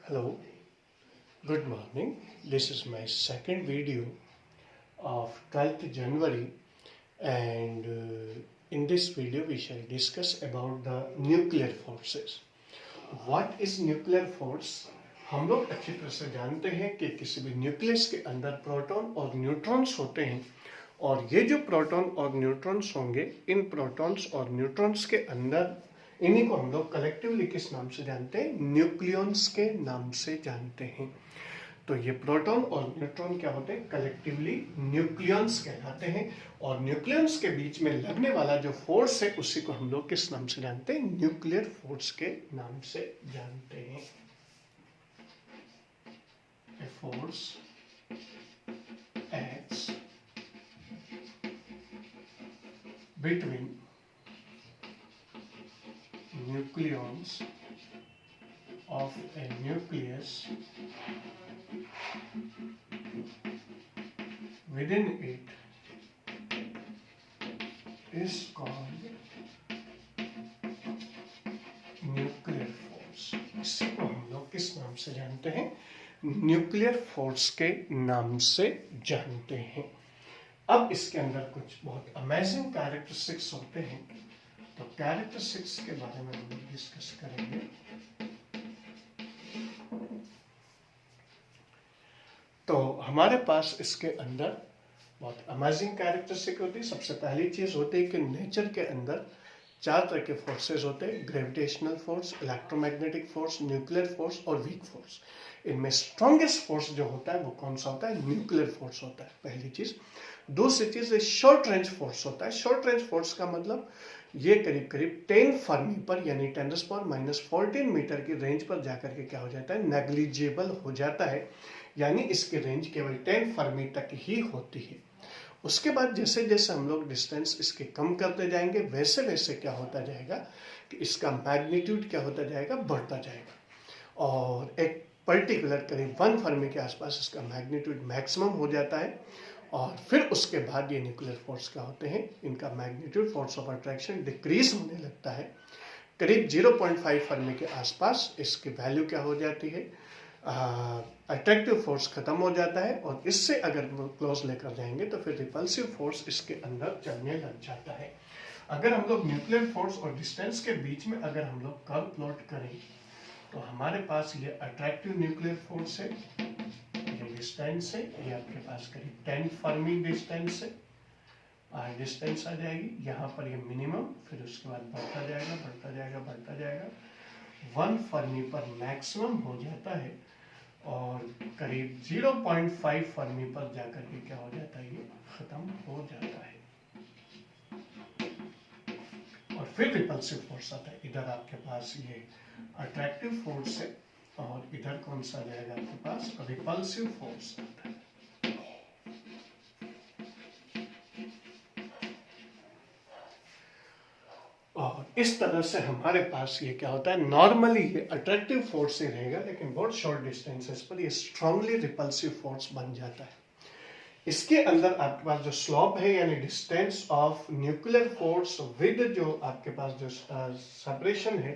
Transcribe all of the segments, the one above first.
Hello, good morning. This is my second video of 12th January, and in this video we shall discuss about the nuclear forces. What is nuclear force? हम लोग अच्छी तरह से जानते हैं कि किसी भी न्यूक्लियस के अंदर प्रोटॉन और न्यूट्रॉन्स होते हैं, और ये जो प्रोटॉन और न्यूट्रॉन्स होंगे, इन प्रोटॉन्स और न्यूट्रॉन्स के अंदर इन्हीं को हम लोग कलेक्टिवली किस नाम से जानते हैं? न्यूक्लियॉन्स के नाम से जानते हैं। तो ये प्रोटॉन और न्यूट्रॉन क्या होते हैं? कलेक्टिवली न्यूक्लियॉन्स कहलाते हैं, और न्यूक्लियॉन्स के बीच में लगने वाला जो फोर्स है उसी को हम लोग किस नाम से जानते हैं? न्यूक्लियर फोर्स के नाम से जानते हैं। A force acts between nucleons of a nucleus within it is called nuclear force. इसी को हम लोग किस नाम से जानते हैं? न्यूक्लियर फोर्स के नाम से जानते हैं। अब इसके अंदर कुछ बहुत अमेजिंग कैरेक्टरिस्टिक्स होते हैं, तो कैरेक्टरिस्टिक्स के बारे में हम लोग डिस्कस करेंगे। तो हमारे पास इसके अंदर बहुत अमेजिंग कैरेक्टरिस्टिक होती है। सबसे पहली चीज होती है कि नेचर के अंदर चार तरह के फोर्सेस होते हैं: gravitational force, electromagnetic force, nuclear force और वीक फोर्स। इनमें स्ट्रॉन्गेस्ट फोर्स जो होता है वो कौन सा होता है? न्यूक्लियर फोर्स होता है, पहली चीज। दूसरी चीज शॉर्ट रेंज फोर्स होता है। शॉर्ट रेंज फोर्स का मतलब ये करीब करीब 10 फर्मी पर यानी 10⁻⁻14 मीटर की रेंज पर जाकर के क्या हो जाता है? नेग्लिजिबल हो जाता है, यानी इसकी रेंज केवल 10 फर्मी तक ही होती है। उसके बाद जैसे जैसे हम लोग डिस्टेंस इसके कम करते जाएंगे वैसे वैसे क्या होता जाएगा कि इसका मैग्नीट्यूड क्या होता जाएगा? बढ़ता जाएगा, और एक पर्टिकुलर करीब 1 फर्मी के आसपास इसका मैग्नीट्यूड मैक्सिमम हो जाता है। और फिर उसके बाद ये न्यूक्लियर फोर्स क्या होते हैं? इनका magnitude, force of attraction decrease होने लगता है। करीब 0.5 फर्मी के आसपास इसकी वैल्यू क्या हो जाती है? अट्रैक्टिव फोर्स खत्म हो जाता है, और इससे अगर वो क्लोज लेकर जाएंगे तो फिर रिपल्सिव फोर्स इसके अंदर चलने लग जाता है। अगर हम लोग न्यूक्लियर फोर्स और डिस्टेंस के बीच में अगर हम लोग कर्व प्लॉट करें तो हमारे पास ये अट्रैक्टिव न्यूक्लियर फोर्स है, ये डिस्टेंस है, ये आपके पास करीब 10 फर्मी डिस्टेंस है, डिस्टेंस आ जाएगी यहाँ पर, ये मिनिमम, फिर उसके बाद बढ़ता जाएगा बढ़ता जाएगा बढ़ता जाएगा, 1 फर्मी पर मैक्सिमम हो जाता है, और करीब 0.5 फर्मी पर जाकर के क्या हो जाता है? ये खत्म हो जाता है, और फिर रिपल्सिव फोर्स आता है। इधर आपके पास ये अट्रैक्टिव फोर्स है, और इधर कौन सा जाएगा आपके पास? रिपल्सिव फोर्स आता है। और इस तरह से हमारे पास ये क्या होता है? नॉर्मली ये अट्रैक्टिव फोर्स ही रहेगा, लेकिन बहुत शॉर्ट डिस्टेंसेस पर ये स्ट्रांगली रिपल्सिव फोर्स बन जाता है। इसके अंदर आपके पास जो स्लोप है यानी distance of nuclear force with जो आपके पास जो सेपरेशन है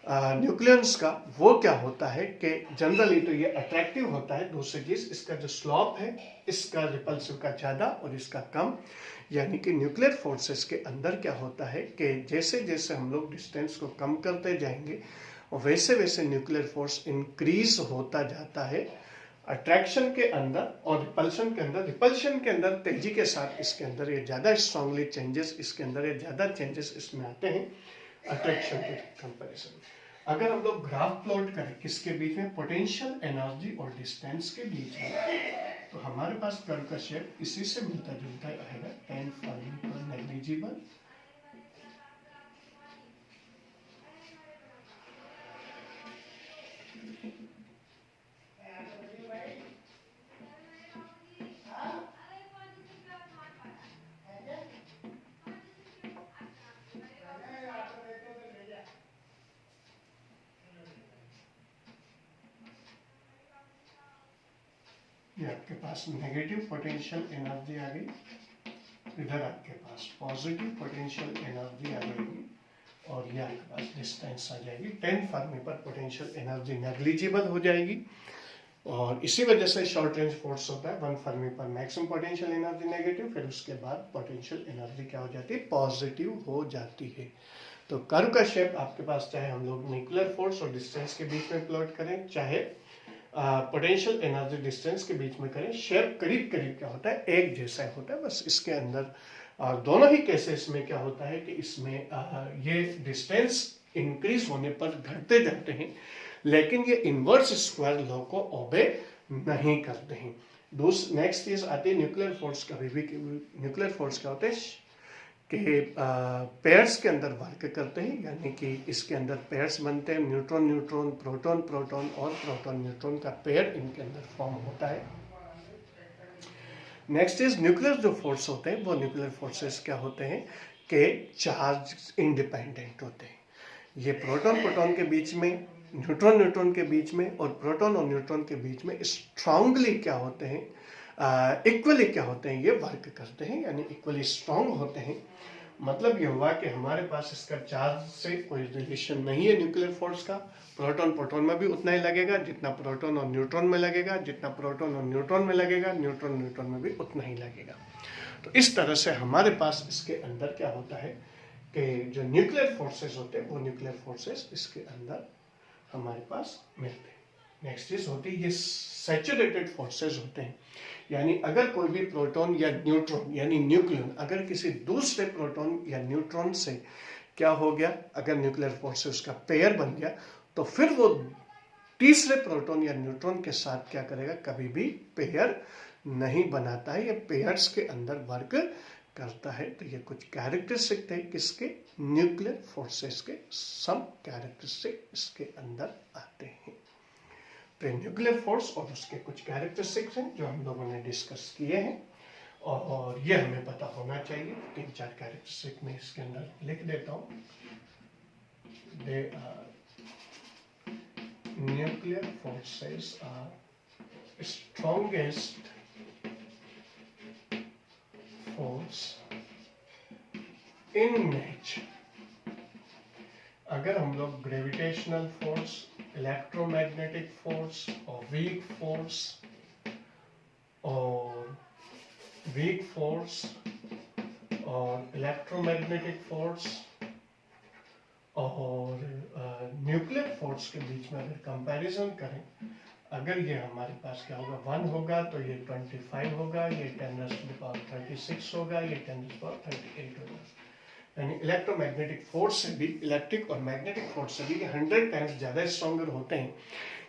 न्यूक्लियंस का, वो क्या होता है कि जनरली तो ये अट्रैक्टिव होता है। दूसरी चीज, इसका जो स्लोप है इसका रिपल्सिव का ज्यादा और इसका कम, यानी कि न्यूक्लियर फोर्सेस के अंदर क्या होता है कि जैसे जैसे हम लोग डिस्टेंस को कम करते जाएंगे वैसे वैसे न्यूक्लियर फोर्स इंक्रीज होता जाता है अट्रैक्शन के अंदर और रिपल्शन के अंदर। रिपल्शन के अंदर तेजी के साथ इसके अंदर ये ज्यादा स्ट्रांगली चेंजेस, इसके अंदर ये ज्यादा चेंजेस इसमें आते हैं अट्रैक्शन के कंपैरिजन में। अगर हम लोग ग्राफ प्लॉट करें किसके बीच में? पोटेंशियल एनर्जी और डिस्टेंस के बीच में, तो हमारे पास कर्व का शेप इसी से मिलता जुलता रहेगा, 10 फर्मी पर नेग्लिजिबल, ये आपके पास नेगेटिव पोटेंशियल एनर्जी आ गई, इधर आपके पास पॉजिटिव पोटेंशियल एनर्जी आ जाएगी, और ये आपके पास डिस्टेंस आ जाएगी 10 फर्मी पर पोटेंशियल एनर्जी नेग्लिजिबल हो जाएगी। और इसी वजह से शॉर्ट रेंज फोर्स होता है 1 फर्मी पर मैक्सिमम पोटेंशियल एनर्जी नेगेटिव, फिर उसके बाद पोटेंशियल एनर्जी क्या हो जाती है, पॉजिटिव हो जाती है। तो कर्व का शेप आपके पास चाहे हम लोग न्यूक्लियर फोर्स और डिस्टेंस के बीच में प्लॉट करें, चाहे पोटेंशियल एनर्जी डिस्टेंस के बीच में करें, शेप करीब करीब क्या होता है, एक जैसा होता है। बस इसके अंदर दोनों ही केसेस में क्या होता है कि इसमें ये डिस्टेंस इंक्रीज होने पर घटते जाते हैं, लेकिन ये इनवर्स स्क्वायर लॉ को ओबे नहीं करते हैं। नेक्स्ट चीज आती है न्यूक्लियर फोर्स का। न्यूक्लियर फोर्स क्या होते हैं कि पेयर्स के अंदर वर्क करते हैं, यानी कि इसके अंदर पेयर्स बनते हैं, न्यूट्रॉन न्यूट्रॉन, प्रोटॉन प्रोटॉन और प्रोटॉन न्यूट्रॉन का पेयर इनके अंदर फॉर्म होता है। नेक्स्ट इज न्यूक्लियर जो फोर्स होते हैं वो न्यूक्लियर फोर्सेस क्या होते हैं कि चार्ज इंडिपेंडेंट होते हैं। ये प्रोटॉन प्रोटॉन के बीच में, न्यूट्रॉन न्यूट्रॉन के बीच में और प्रोटॉन और न्यूट्रॉन के बीच में स्ट्रांगली क्या होते हैं, इक्वली क्या होते हैं, ये वर्क करते हैं, यानी इक्वली स्ट्रांग होते हैं। मतलब ये हुआ कि हमारे पास इसका चार्ज से कोई रिलेशन नहीं है न्यूक्लियर फोर्स का। प्रोटॉन प्रोटॉन में भी उतना ही लगेगा जितना प्रोटॉन और न्यूट्रॉन में लगेगा, जितना प्रोटॉन और न्यूट्रॉन में लगेगा, न्यूट्रॉन न्यूट्रॉन में भी उतना ही लगेगा। तो इस तरह से हमारे पास इसके अंदर क्या होता है कि जो न्यूक्लियर फोर्सेस होते हैं वो न्यूक्लियर फोर्सेस इसके अंदर हमारे पास मिलते हैं। नेक्स्ट चीज होती है ये सैचुरेटेड फोर्सेस होते हैं, यानी अगर कोई भी प्रोटॉन या न्यूट्रॉन यानी न्यूक्लियन अगर किसी दूसरे प्रोटॉन या न्यूट्रॉन से क्या हो गया, अगर न्यूक्लियर फोर्स उसका पेयर बन गया, तो फिर वो तीसरे प्रोटॉन या न्यूट्रॉन के साथ क्या करेगा, कभी भी पेयर नहीं बनाता है, ये पेयर्स के अंदर वर्क करता है। तो ये कुछ कैरेक्टरिस्टिक थे किसके, न्यूक्लियर फोर्सेस के। सम कैरेक्टरिस्टिक इसके अंदर आते हैं। तो न्यूक्लियर फोर्स और उसके कुछ कैरेक्टरिस्टिक्स हैं जो हम लोगों ने डिस्कस किए हैं, और ये हमें पता होना चाहिए। 3-4 कैरेक्टरिस्टिक में इसके अंदर लिख देता हूँ। They are nuclear forces are strongest force in nature. अगर हम लोग ग्रेविटेशनल फोर्स, इलेक्ट्रोमैग्नेटिक फोर्स और वीक फोर्स और इलेक्ट्रोमैग्नेटिक फोर्स और न्यूक्लियर फोर्स के बीच में अगर कंपैरिजन करें, अगर ये हमारे पास क्या होगा 1 होगा तो ये 25 होगा, ये 10⁻36 होगा, ये 10⁻38 होगा। यानी इलेक्ट्रोमैग्नेटिक फोर्स से भी, इलेक्ट्रिक और मैग्नेटिक फोर्स से भी 100 टाइम्स ज़्यादा स्ट्रॉन्गर होते हैं।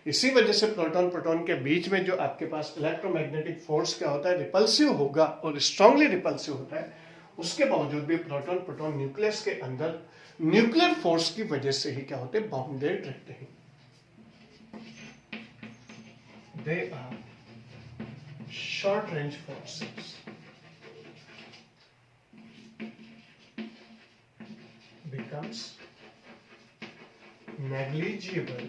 इसी वजह से प्रोटॉन प्रोटॉन के बीच में जो आपके पास इलेक्ट्रोमैग्नेटिक फोर्स क्या होता है, रिपल्सिव होगा और स्ट्रांगली रिपल्सिव होता है। उसके बावजूद भी प्रोटॉन प्रोटॉन न्यूक्लियस के अंदर न्यूक्लियर फोर्स की वजह से ही क्या होते हैं, बाउंडेड रहते हैं। They are short range forces becomes negligible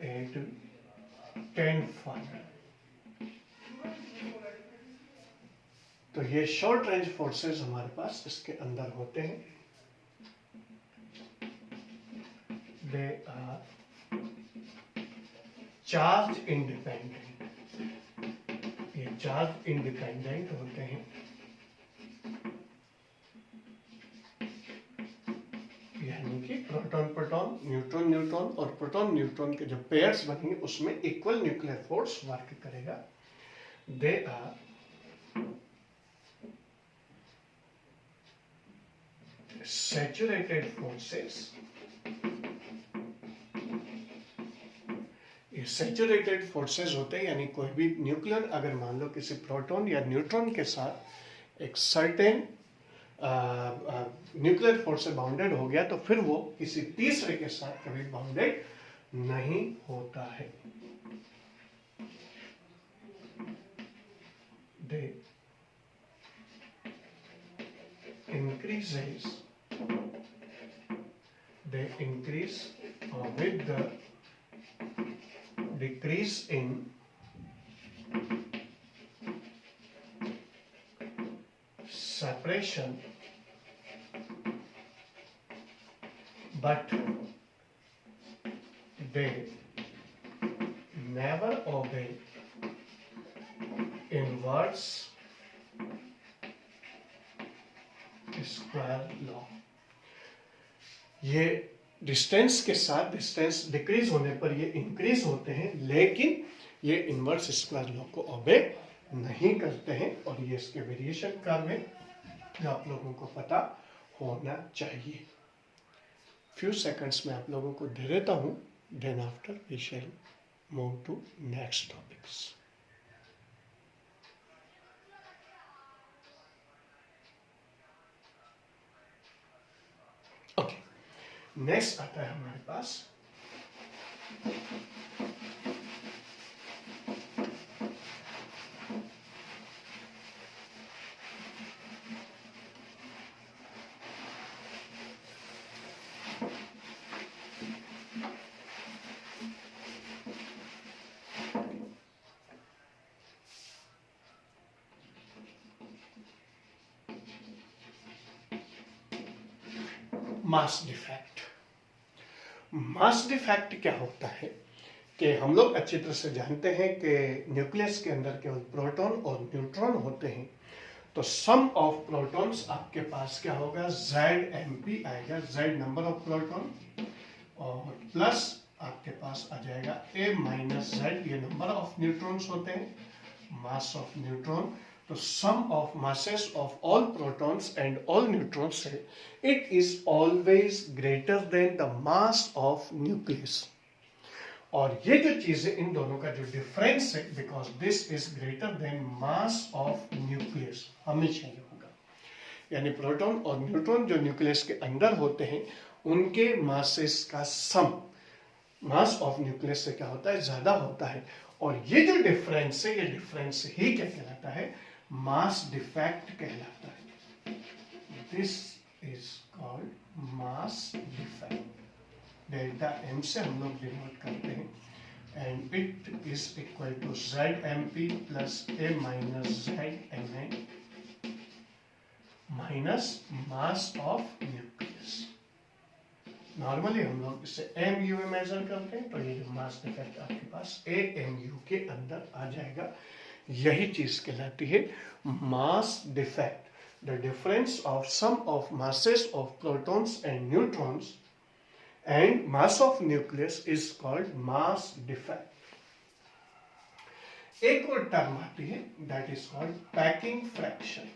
at 10 fermi. तो ये शॉर्ट रेंज फोर्सेस हमारे पास इसके अंदर होते हैं। दे आर चार्ज इंडिपेंडेंट, ये चार्ज इंडिपेंडेंट होते हैं, यानी कि प्रोटॉन प्रोटॉन, न्यूट्रॉन न्यूट्रॉन और प्रोटॉन न्यूट्रॉन के जो पेयर्स बनेंगे उसमें इक्वल न्यूक्लियर फोर्स वर्क करेगा। They are saturated forces. ये सैचुरेटेड फोर्सेस होते हैं, यानी कोई भी न्यूक्लियर अगर मान लो किसी प्रोटॉन या न्यूट्रॉन के साथ एक सर्टेन न्यूक्लियर फोर्स से बाउंडेड हो गया, तो फिर वो किसी तीसरे के साथ कभी बाउंडेड नहीं होता है। दे increase with the decrease in separation but they never obey inverse square law. ये डिस्टेंस के साथ डिस्टेंस डिक्रीज होने पर ये इंक्रीज होते हैं, लेकिन ये इनवर्स स्क्वायर लॉ को ओबे नहीं करते हैं, और ये इसके वेरिएशन कर्व है जो आप लोगों को पता होना चाहिए। फ्यू सेकंड्स में आप लोगों को दे देता हूं, then after we shall move to next topics. Okay, next आता है हमारे पास मास डिफेक्ट। मास डिफेक्ट क्या होता है कि हम लोग अच्छी तरह से जानते हैं कि न्यूक्लियस के अंदर केवल प्रोटॉन और न्यूट्रॉन होते हैं, तो सम ऑफ प्रोटॉन्स आपके पास क्या होगा, ZMP आएगा, Z नंबर ऑफ प्रोटॉन, और प्लस आपके पास आ जाएगा A माइनस Z, ये नंबर ऑफ न्यूट्रॉन्स होते हैं, मास ऑफ न्यूट्रॉन। तो sum of masses of all protons and all neutrons है, it is always greater than the mass of nucleus। और ये जो चीज है, इन दोनों का जो डिफरेंस है, because this is greater then mass of nucleus, हमेशा ये होगा। यानी प्रोटॉन और न्यूट्रॉन जो न्यूक्लियस के अंदर होते हैं, उनके मासेस का सम मास ऑफ न्यूक्लियस से क्या होता है, ज्यादा होता है। और ये जो डिफरेंस है, ये डिफरेंस ही क्या कहलाता है, मास डिफेक्ट कहलाता है। This is called mass defect. Delta M से हम लोग डिनोट करते हैं, and it is equal to ZMP plus A minus ZMN minus mass of nucleus. Normally हम लोग इसे MU में मेजर करते हैं, तो ये जो मास डिफेक्ट आपके पास AMU के अंदर आ जाएगा। यही चीज कहलाती है mass defect, the difference of sum of masses of protons and neutrons and mass of nucleus is called mass defect. एक और टर्म आती है, that is called packing fraction.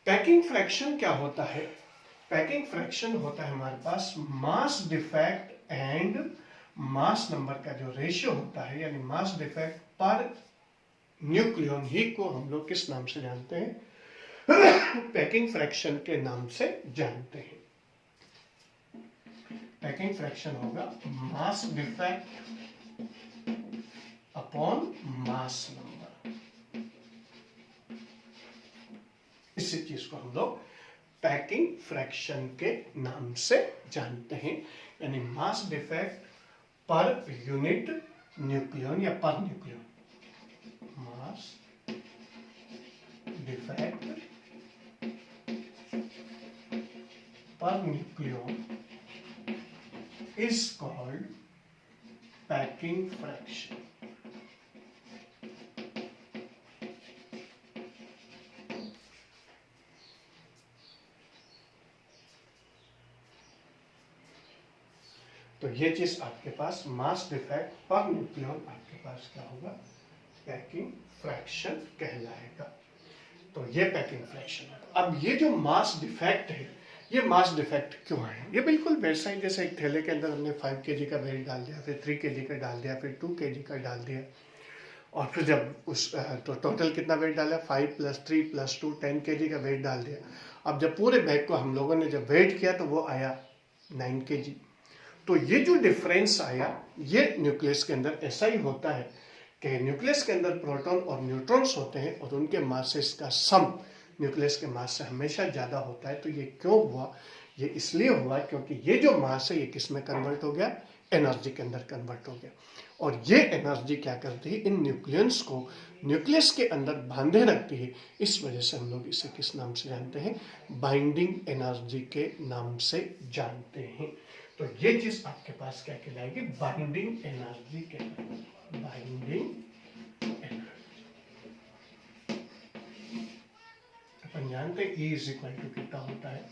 Packing fraction क्या होता है, पैकिंग फ्रैक्शन होता है हमारे पास mass defect and mass number का जो रेशियो होता है, यानी मास डिफेक्ट पर न्यूक्लियन ही को हम लोग किस नाम से जानते हैं, पैकिंग फ्रैक्शन के नाम से जानते हैं। पैकिंग फ्रैक्शन होगा mass defect upon mass number. इसी चीज को हम लोग पैकिंग फ्रैक्शन के नाम से जानते हैं, यानी mass defect per unit nucleon या per nucleon. Mass defect per nucleon is called packing fraction. तो ये चीज आपके पास मास डिफेक्ट पर न्यूक्लियन आपके पास क्या होगा, पैकिंग फ्रैक्शन कहलाएगा। तो ये पैकिंग फ्रैक्शन है। अब ये जो मास डिफेक्ट है, ये मास डिफेक्ट क्यों है, ये बिल्कुल वैसा ही जैसे एक थैले के अंदर हमने 5 kg का वेट डाल दिया, फिर 3 kg का डाल दिया, फिर 2 kg का डाल दिया, और फिर जब उस तो टोटल कितना वेट डाला, 5 + 3 + 2 10 kg का वेट डाल दिया। अब जब पूरे बैग को हम लोगों ने जब वेट किया तो वो आया 9 kg। तो ये जो डिफरेंस आया, ये न्यूक्लियस के अंदर ऐसा ही होता है कि न्यूक्लियस के अंदर प्रोटॉन और न्यूट्रॉन्स होते हैं, और उनके मासेस का सम न्यूक्लियस के मास से हमेशा ज़्यादा होता है। तो ये क्यों हुआ ये इसलिए हुआ क्योंकि ये जो मास है ये किस में कन्वर्ट हो गया, एनर्जी के अंदर कन्वर्ट हो गया। और ये एनर्जी क्या करती है, इन न्यूक्लियस को न्यूक्लियस के अंदर बांधे रखती है। इस वजह से हम लोग इसे किस नाम से जानते हैं, बाइंडिंग एनर्जी के नाम से जानते हैं। तो ये चीज आपके पास क्या कहलाएगी, बाइंडिंग एनर्जी कहलाएगी, बाइंडिंग एनर्जी। अपन जानते हैं E इज इक्वल टू कितना होता है,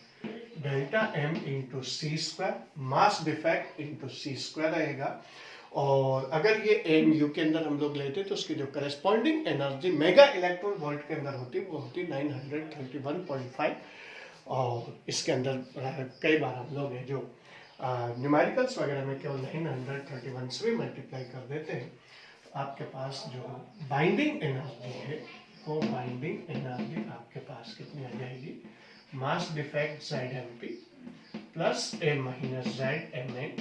डेल्टा M इंटू सी स्क्वायर, मास डिफेक्ट इंटू सी स्क्वायर रहेगा। और अगर ये एम यू के अंदर हम लोग लेते तो उसकी जो corresponding energy mega electron volt के अंदर होती वो होती 931.5। और इसके अंदर कई बार हम लोग है जो न्यूमेरिकल्स वगैरह में केवल 931 से भी मल्टीप्लाई कर देते हैं। आपके पास जो बाइंडिंग एनर्जी है वो बाइंडिंग एनर्जी आपके पास कितनी आ जाएगी, mass defect ZMP plus A minus ZMN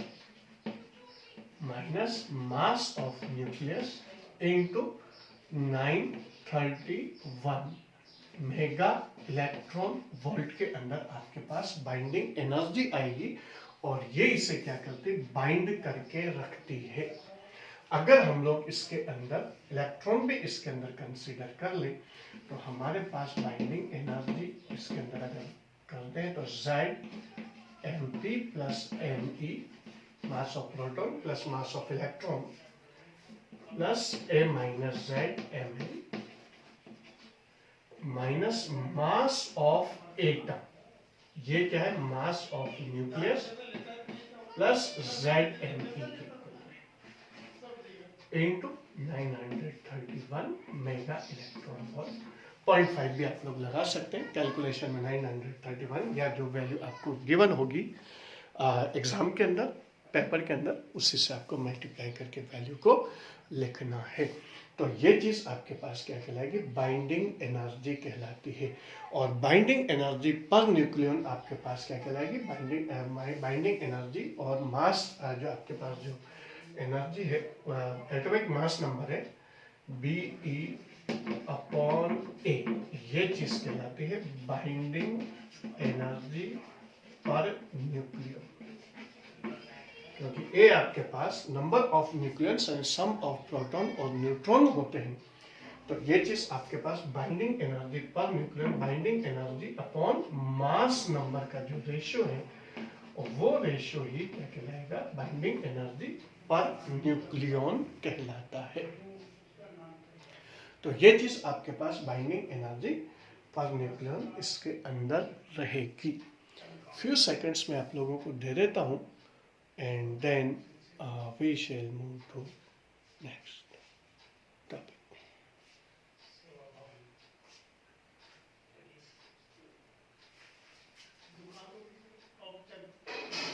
minus mass of nucleus into 931 mega electron volt के अंदर आपके पास बाइंडिंग एनर्जी आएगी। और ये इसे क्या करती है, बाइंड करके रखती है। अगर हम लोग इसके अंदर इलेक्ट्रॉन भी इसके अंदर कंसीडर कर ले तो हमारे पास बाइंडिंग एनर्जी इसके अंदर अगर करते हैं तो ZMP plus ME mass of proton plus mass of electron plus A minus ZMN minus mass of atom, ये क्या है, मास of nucleus plus ZME into 931 mega electron volt. 0.5 भी आप लोग लगा सकते हैं कैलकुलेशन में, 931 या जो वैल्यू आपको गिवन होगी एग्जाम के अंदर, पेपर के अंदर, उसी से आपको मल्टीप्लाई करके वैल्यू को लिखना है। तो ये चीज आपके पास क्या कहलाएगी, बाइंडिंग एनर्जी कहलाती है। और बाइंडिंग एनर्जी पर न्यूक्लियन आपके पास क्या कहलाएगी, बाइंडिंग एनर्जी और मास जो आपके पास जो एनर्जी है, एटॉमिक मास नंबर है BE अपॉन A, ये चीज कहलाती है बाइंडिंग एनर्जी पर न्यूक्लियन। क्योंकि A आपके पास number of nucleus and sum of proton और न्यूट्रॉन होते हैं, तो ये चीज आपके पास binding energy per nucleon, binding energy upon mass number का जो रेशियो है वो रेशियो ही क्या कहलाएगा, बाइंडिंग एनर्जी पर न्यूक्लियन कहलाता है। तो ये चीज आपके पास बाइंडिंग एनर्जी पर न्यूक्लियन इसके अंदर रहेगी। फ्यू सेकंड्स में आप लोगों को दे देता हूं and then we shall move to next.